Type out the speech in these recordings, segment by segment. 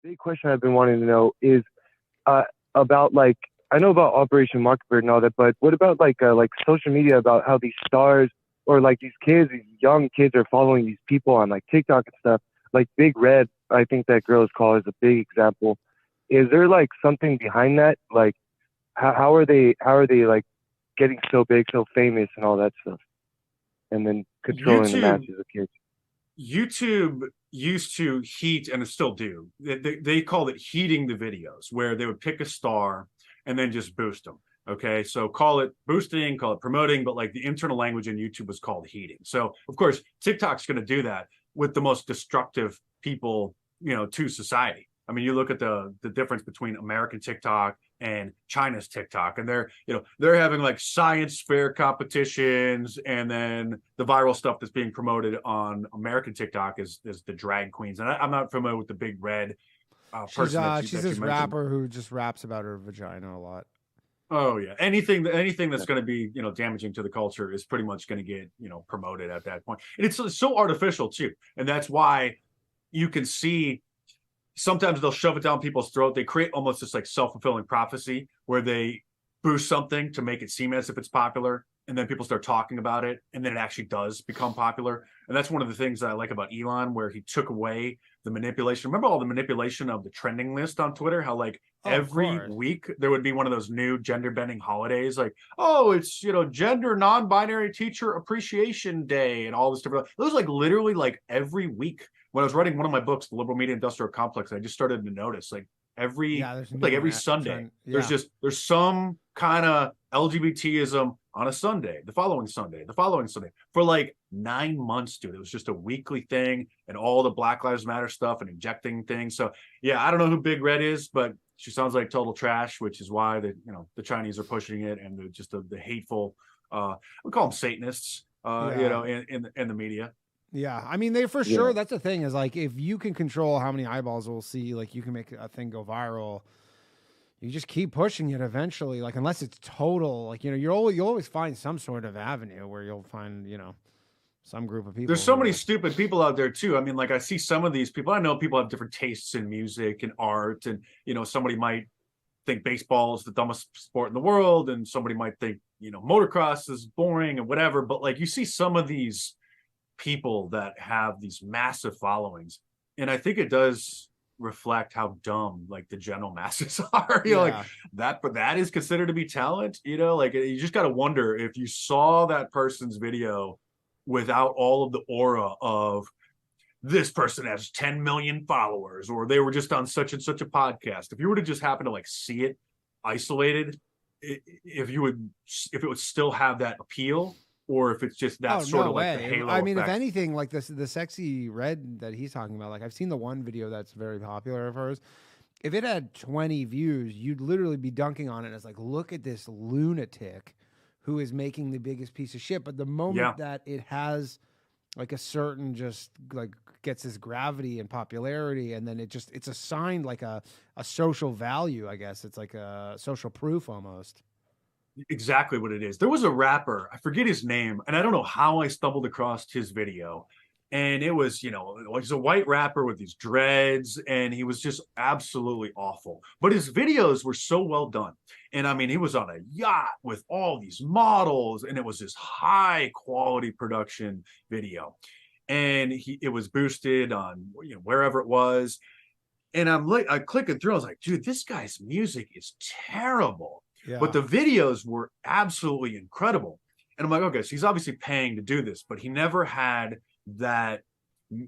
big question I've been wanting to know is uh, about like I know about Operation Mockingbird and all that, but what about like social media about how these stars or like these kids, these young kids are following these people on like TikTok and stuff. Like Big Red, I think that girl's call is a big example. Is there like something behind that? Like how are they like getting so big, so famous, and all that stuff, and then controlling the YouTube masses of kids? YouTube used to heat and still do. They called it heating the videos, where they would pick a star and then just boost them. Okay, so call it boosting, call it promoting, but like the internal language in YouTube was called heating. So of course TikTok's going to do that with the most destructive people, to society. I mean, you look at the difference between American TikTok and China's TikTok, and they're having like science fair competitions, and then the viral stuff that's being promoted on American TikTok is the drag queens. And I'm not familiar with the Big Red She's person she's that you this mentioned. rapper who just raps about her vagina a lot. Oh yeah, anything that's Yeah. going to be damaging to the culture is pretty much going to get promoted at that point, and it's so artificial too, and that's why you can see sometimes they'll shove it down people's throat. They create almost this like self-fulfilling prophecy where they boost something to make it seem as if it's popular, and then people start talking about it, and then it actually does become popular. And that's one of the things that I like about Elon, where he took away the manipulation. Remember all the manipulation of the trending list on Twitter? How like Oh, of every course. week there would be one of those new gender bending holidays, like, oh, it's gender non-binary teacher appreciation day and all this stuff. It was like literally like every week when I was writing one of my books, The Liberal Media Industrial Complex. I just started to notice like every Yeah, there's a new like one every Sunday trend. there's Yeah. just there's some kind of LGBTism on a Sunday, the following Sunday, for like 9 months, dude. It was just a weekly thing, and all the Black Lives Matter stuff and injecting things. So yeah, I don't know who Big Red is, but she sounds like total trash, which is why the Chinese are pushing it, and the hateful, we call them Satanists, Yeah. in the media. Yeah. I mean, they for Yeah. sure. That's the thing is like if you can control how many eyeballs we'll see, like you can make a thing go viral. You just keep pushing it eventually. Like unless it's total, like you always find some sort of avenue where you'll find some group of There's people so who many will. stupid people out there too. I mean, like I see some of these people. I know people have different tastes in music and art, and somebody might think baseball is the dumbest sport in the world, and somebody might think motocross is boring and whatever. But like you see some of these people that have these massive followings, and I think it does reflect how dumb like the general masses are. Like Yeah. that, but that is considered to be talent. Like you just got to wonder if you saw that person's video without all of the aura of this person has 10 million followers, or they were just on such and such a podcast. If you were to just happen to like see it isolated, if it would still have that appeal, or if it's just that Oh sort no of like the way! I halo mean, if effect. anything, like this, the sexy red that he's talking about, like I've seen the one video that's very popular of hers. If it had 20 views, you'd literally be dunking on it as like, look at this lunatic who is making the biggest piece of shit. But the Yeah, moment that it has like a certain just like gets this gravity and popularity, and then it's assigned like a social value, I guess. It's like a social proof almost. exactly what it is. There was a rapper, I forget his name, and I don't know how I stumbled across his video. And it was, he's a white rapper with these dreads, and he was just absolutely awful. But his videos were so well done. And I mean, he was on a yacht with all these models, and it was this high quality production video. And it was boosted on wherever it was. And I clicking through. I was like, dude, this guy's music is terrible, but Yeah. the videos were absolutely incredible. And I'm like, okay, so he's obviously paying to do this, but he never had that.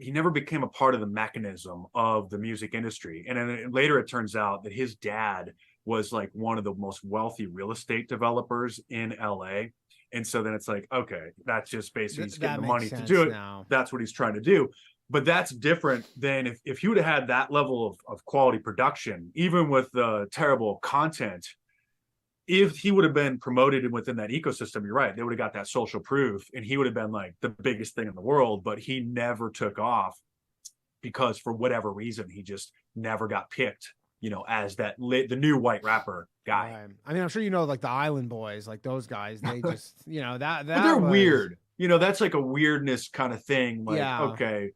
He never became a part of the mechanism of the music industry. And then later it turns out that his dad was like one of the most wealthy real estate developers in LA. And so then it's like, okay, that's just basically he's getting That the makes money to do sense it. now. That's what he's trying to do. But that's different than if you would have had that level of quality production, even with the terrible content. If he would have been promoted within that ecosystem, you're right, they would have got that social proof, and he would have been like the biggest thing in the world. But he never took off because for whatever reason he just never got picked, as the new white rapper guy. Right. I mean, I'm sure like the Island Boys, like those guys. They just, But they're that was, weird. That's like a weirdness kind of thing. Like, yeah. okay,